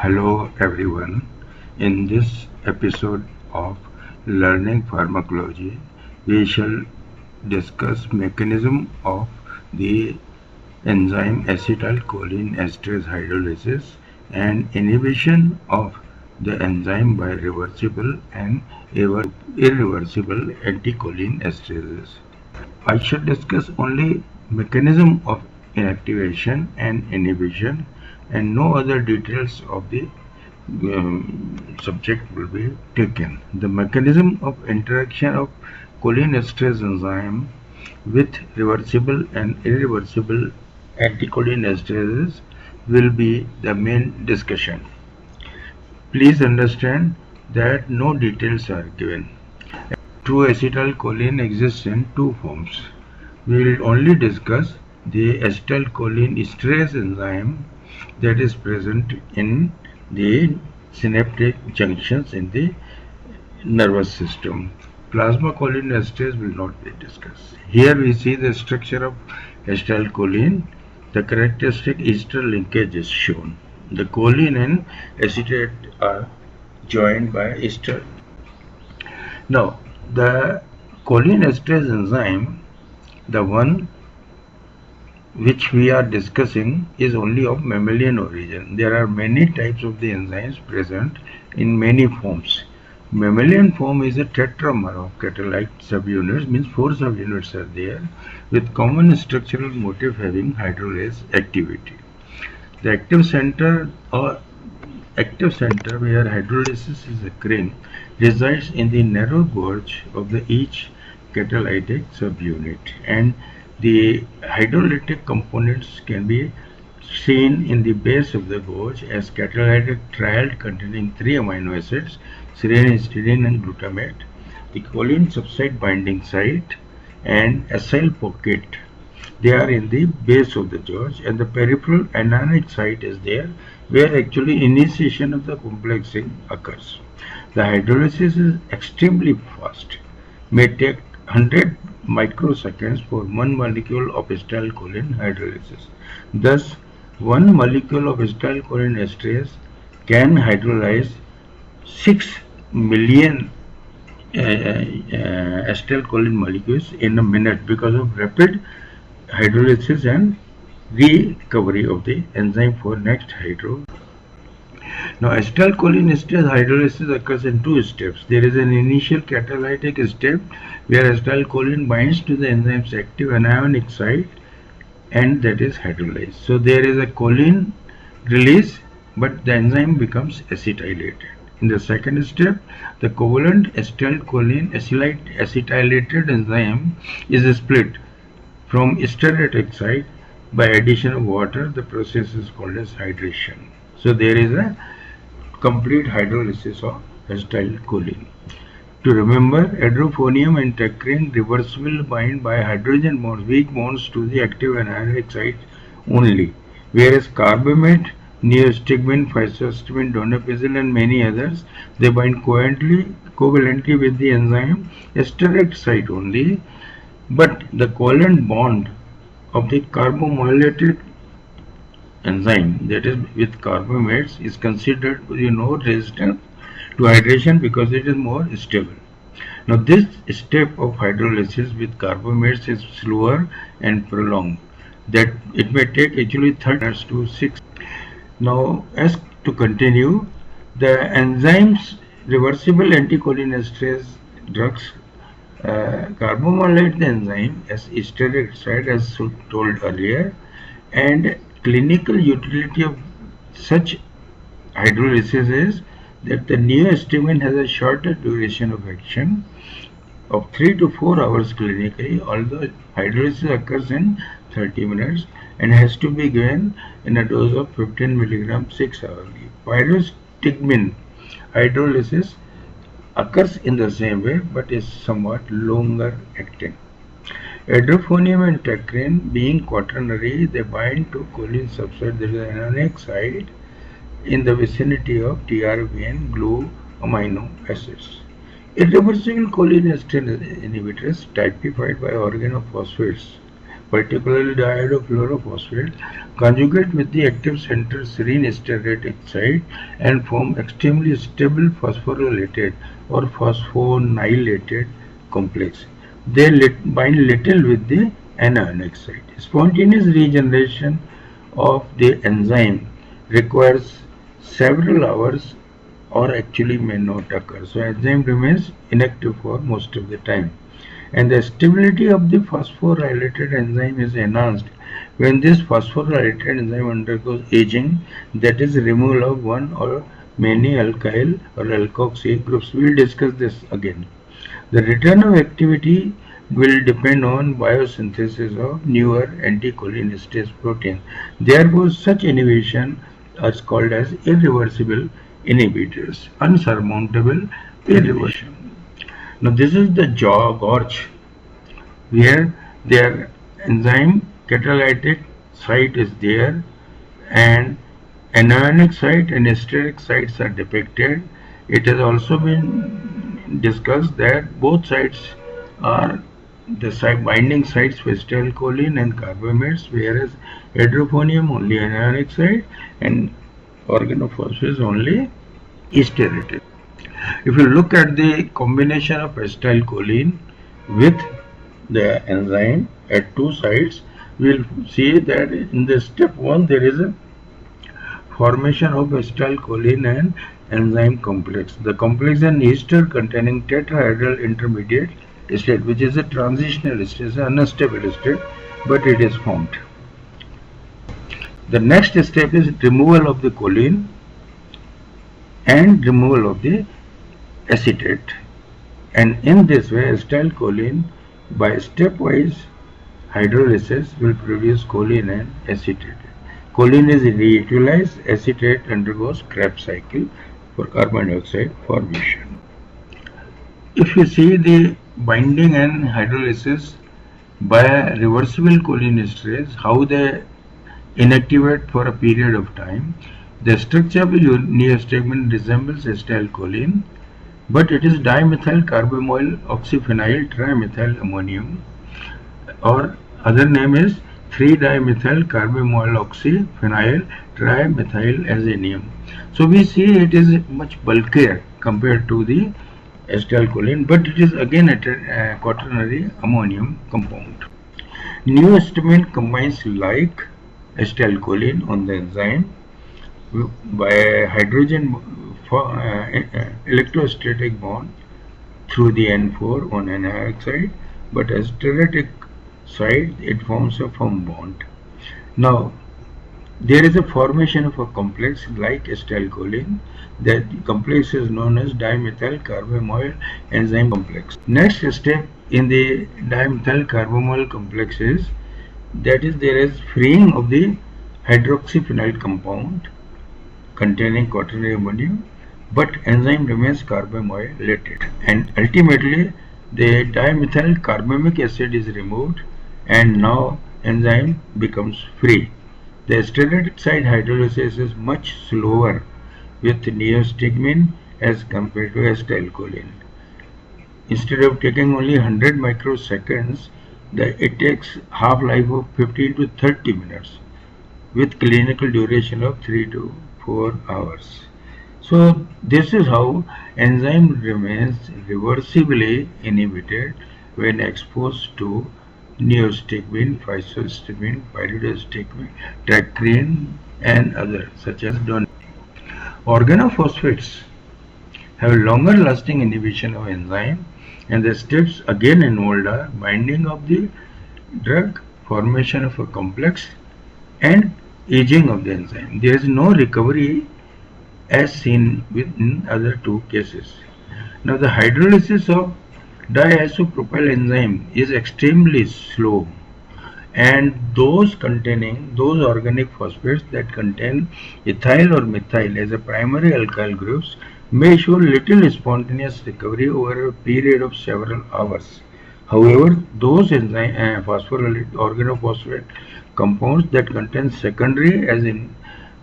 Hello everyone. In this episode of Learning Pharmacology, we shall discuss mechanism of the enzyme acetylcholinesterase hydrolysis and inhibition of the enzyme by reversible and irreversible anticholinesterases. I shall discuss only mechanism of inactivation and inhibition and no other details of the subject will be taken. The mechanism of interaction of cholinesterase enzyme with reversible and irreversible anticholinesterases will be the main discussion. Please understand that no details are given. True acetylcholine exists in two forms. We will only discuss the acetylcholinesterase enzyme that is present in the synaptic junctions in the nervous system. Plasma cholinesterase will not be discussed. Here we see the structure of acetylcholine. The characteristic ester linkage is shown. The choline and acetate are joined by ester. Now, the cholinesterase enzyme, the one which we are discussing, is only of mammalian origin. There are many types of the enzymes present in many forms. Mammalian form is a tetramer of catalyte subunits, means 4 subunits are there with common structural motif having hydrolase activity. The active center where hydrolysis is occurring resides in the narrow gorge of each catalytic subunit, and the hydrolytic components can be seen in the base of the gorge as catalytic triad containing 3 amino acids, serine, histidine and glutamate, the choline substrate binding site and acyl pocket. They are in the base of the gorge, and the peripheral anionic site is there where actually initiation of the complexing occurs. The hydrolysis is extremely fast, may take 100 microseconds for 1 molecule of acetylcholine hydrolysis. Thus, 1 molecule of acetylcholinesterase can hydrolyze 6 million acetylcholine molecules in a minute because of rapid hydrolysis and recovery of the enzyme for next hydro. Now, acetylcholinesterase hydrolysis occurs in 2 steps. There is an initial catalytic step where acetylcholine binds to the enzyme's active anionic site, and that is hydrolyzed. So there is a choline release, but the enzyme becomes acetylated. In the second step, the covalent acetylcholine acetylated enzyme is split from stearatic site by addition of water. The process is called as hydration. So there is a complete hydrolysis of acetylcholine. To remember, hydrophonium and tacrine reversible bind by hydrogen bonds, weak bonds to the active anionic site only, whereas carbamate, neostigmine, physostigmine, donepezil and many others, they bind covalently with the enzyme stearic site only, but the covalent bond of the carbomylated enzyme, that is with carbamates, is considered resistant to hydration because it is more stable. Now this step of hydrolysis with carbamates is slower and prolonged, that it may take actually 30 minutes to 6. Now, as to continue, the enzymes reversible anticholinesterase drugs carbomylate the enzyme as stearic site as told earlier, and clinical utility of such hydrolysis is that the neostigmine has a shorter duration of action of 3 to 4 hours clinically, although hydrolysis occurs in 30 minutes and has to be given in a dose of 15 mg 6 hourly. Physostigmine hydrolysis occurs in the same way but is somewhat longer acting. Hydrophonium and tacrine being quaternary, they bind to choline substrate, that is anionic site, in the vicinity of TRV and glue amino acids. Irreversible cholinesterase inhibitors typified by organophosphates particularly diiodofluorophosphate, conjugate with the active center serine stearate site and form extremely stable phosphorylated or phosphonylated complex. They bind little with the anionic site. Spontaneous regeneration of the enzyme requires several hours or actually may not occur. So enzyme remains inactive for most of the time. And the stability of the phosphorylated enzyme is enhanced when this phosphorylated enzyme undergoes aging, that is removal of one or many alkyl or alkoxy groups. We will discuss this again. The return of activity will depend on biosynthesis of newer anticholinesterase proteins. Therefore, such inhibition is called as irreversible inhibitors, unsurmountable inhibition. Now, this is the gorge where their enzyme catalytic site is there and anionic site and steric sites are depicted. It has also been discussed that both sites are the binding sites for acetylcholine and carbamates, whereas hydrophonium only anionic site and organophosphate only stearated. If you look at the combination of acetylcholine with the enzyme at two sites, we will see that in the step 1 there is a formation of acetylcholine and enzyme complex. The complex is an ester containing tetrahedral intermediate state, which is a transitional state, an unstable state, but it is formed. The next step is removal of the choline and removal of the acetate, and in this way acetylcholine by stepwise hydrolysis will produce choline and acetate. Choline is reutilized, acetate undergoes Krebs cycle for carbon dioxide formation. If you see the binding and hydrolysis by reversible cholinesterase, how they inactivate for a period of time, the structure of the neostigmine resembles acetylcholine, but it is dimethyl carbamoyl oxyphenyl trimethyl ammonium, or other name is 3-dimethyl carbamoyl oxyphenyl trimethyl azanium. So we see it is much bulkier compared to the acetylcholine, but it is again a quaternary ammonium compound. Neostigmine combines like acetylcholine on the enzyme by hydrogen electrostatic bond through the N4 on anionic side, but as stereotic side it forms a firm bond. Now there is a formation of a complex like acetylcholine. That complex is known as dimethyl carbamoyl enzyme complex. Next step in the dimethyl carbamoyl complex is that is there is freeing of the hydroxyphenyl compound containing quaternary ammonium, but enzyme remains carbamoylated, and ultimately the dimethyl carbamic acid is removed and now enzyme becomes free. The steroid side hydrolysis is much slower with neostigmine as compared to acetylcholine. Instead of taking only 100 microseconds, it takes half-life of 15 to 30 minutes with clinical duration of 3 to 4 hours. So this is how enzyme remains reversibly inhibited when exposed to neostigmine, physostigmine, pyridostigmine, tracrine and others such as donepezil. Organophosphates have longer lasting inhibition of enzyme, and the steps again involved are binding of the drug, formation of a complex and aging of the enzyme. There is no recovery as seen in other two cases. Now the hydrolysis of diisopropyl enzyme is extremely slow, and those organic phosphates that contain ethyl or methyl as a primary alkyl groups may show little spontaneous recovery over a period of several hours. However, those enzyme phosphorylated organophosphate compounds that contain secondary as in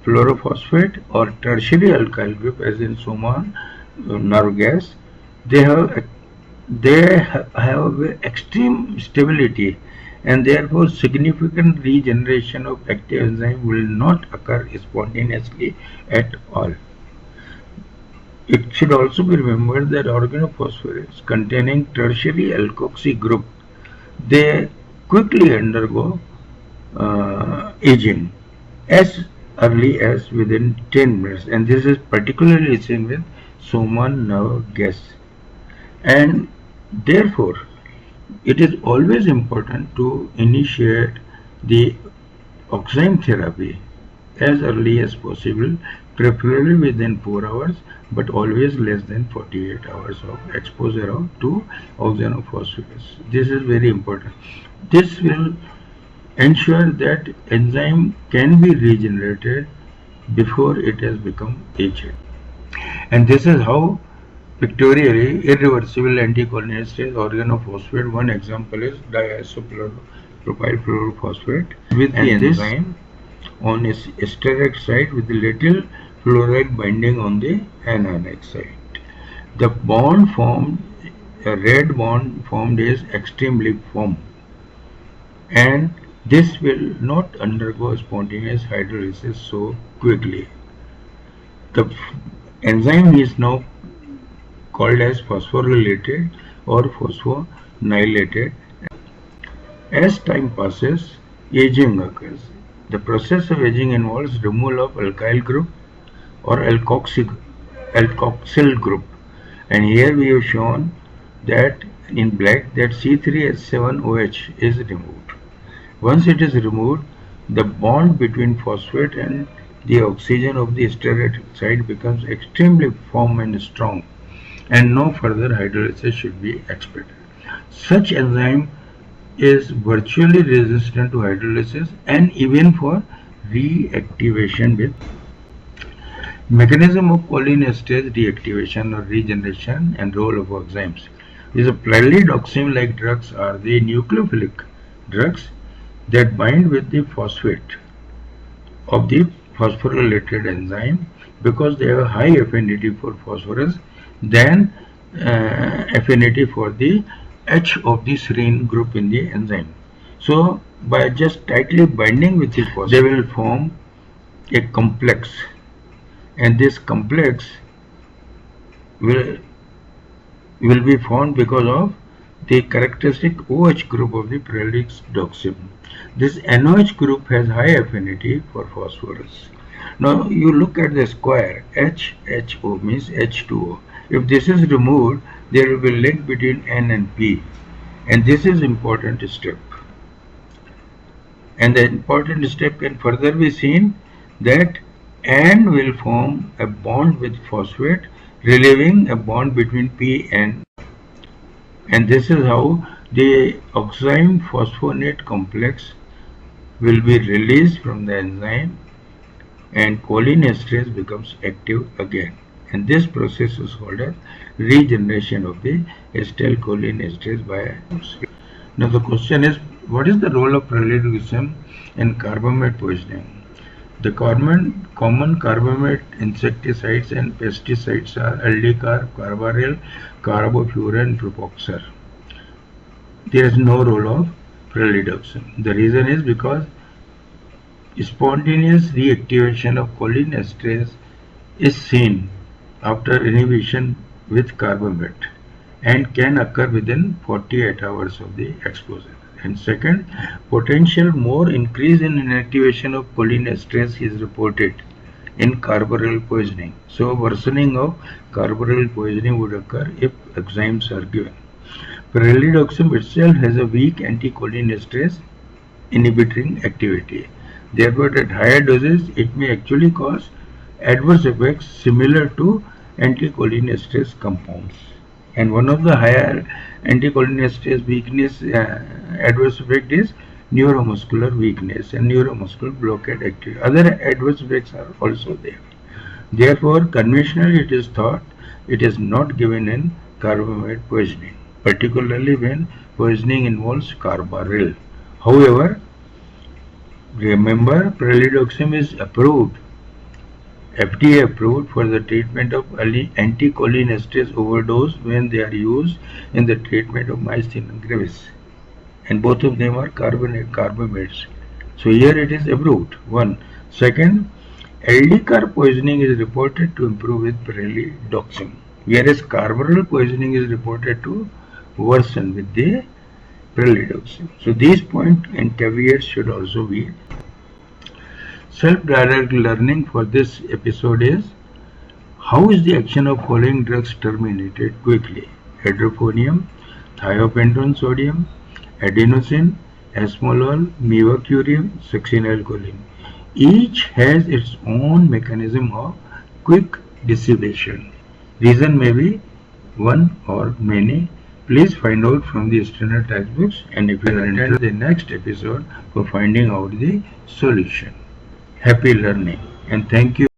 fluorophosphate or tertiary alkyl group as in soman, nerve gas, they have extreme stability and therefore significant regeneration of active enzyme will not occur spontaneously at all. It should also be remembered that organophosphates containing tertiary alkoxy group, they quickly undergo aging as early as within 10 minutes, and this is particularly seen with Soman nerve gas. And therefore, it is always important to initiate the oxime therapy as early as possible, preferably within 4 hours, but always less than 48 hours of exposure to organophosphates. This is very important. This will ensure that enzyme can be regenerated before it has become aged. And this is how pictorially irreversible anticholinesterase organophosphate. One example is diisopropyl fluorophosphate with the enzyme on its steric side with the little fluoride binding on the anionic side. The bond formed, a red bond formed, is extremely firm, and this will not undergo spontaneous hydrolysis so quickly. The enzyme is now called as phosphorylated or phosphonylated. As time passes, aging occurs. The process of aging involves removal of alkyl group or alkoxyl group, and here we have shown that in black that C3H7OH is removed. Once it is removed, the bond between phosphate and the oxygen of the steroid side becomes extremely firm and strong, and no further hydrolysis should be expected. Such enzyme is virtually resistant to hydrolysis and even for reactivation. With mechanism of cholinesterase deactivation or regeneration and role of enzymes is a pyrrolidoxime-like drugs are the nucleophilic drugs that bind with the phosphate of the phosphorylated enzyme because they have a high affinity for phosphorus than affinity for the H of the serine group in the enzyme. So by just tightly binding with the phosphate, they will form a complex, and this complex will be formed because of the characteristic OH group of the pyrrolidoxime. This NOH group has high affinity for phosphorus. Now you look at the square, HHO means H2O. If this is removed, there will be link between N and P, and this is important step. And the important step can further be seen that N will form a bond with phosphate, relieving a bond between P and this is how the oxime phosphonate complex will be released from the enzyme and cholinesterase becomes active again, and this process is called as regeneration of the acetylcholinesterase by. Now the question is, what is the role of pyrrolidoxime in carbamate poisoning? The common carbamate insecticides and pesticides are aldicarb, carbaryl, carbofuran, propoxur. There is no role of pyrrolidoxime. The reason is because spontaneous reactivation of cholinesterase is seen after inhibition with carbamate and can occur within 48 hours of the exposure. And second, potential more increase in inactivation of cholinesterase is reported in carbaryl poisoning. So worsening of carbaryl poisoning would occur if enzymes are given. Pyrrolidoxime itself has a weak anticholinesterase inhibiting activity. Therefore, at higher doses, it may actually cause adverse effects similar to anticholinesterase compounds. And one of the higher anticholinesterase weakness adverse effect is neuromuscular weakness and neuromuscular blockade activity. Other adverse effects are also there. Therefore, conventionally it is thought it is not given in carbamate poisoning, particularly when poisoning involves carbaryl. However, remember, pyrrolidoxime is approved, FDA approved for the treatment of anticholinesterase overdose when they are used in the treatment of myasthenia gravis. and both of them are carbamates. So here it is approved. One. Second, LD carb poisoning is reported to improve with pralidoxim, whereas carbaryl poisoning is reported to worsen with the pralidoxim. So these points and caveats should also be. Self-directed learning for this episode is: how is the action of following drugs terminated quickly? Hydrophonium, thiopentone sodium, adenosine, esmolol, mevacurium, succinylcholine. Each has its own mechanism of quick dissipation. Reason may be one or many. Please find out from the external textbooks, and if you will attend the next episode for finding out the solution. Happy learning, and thank you.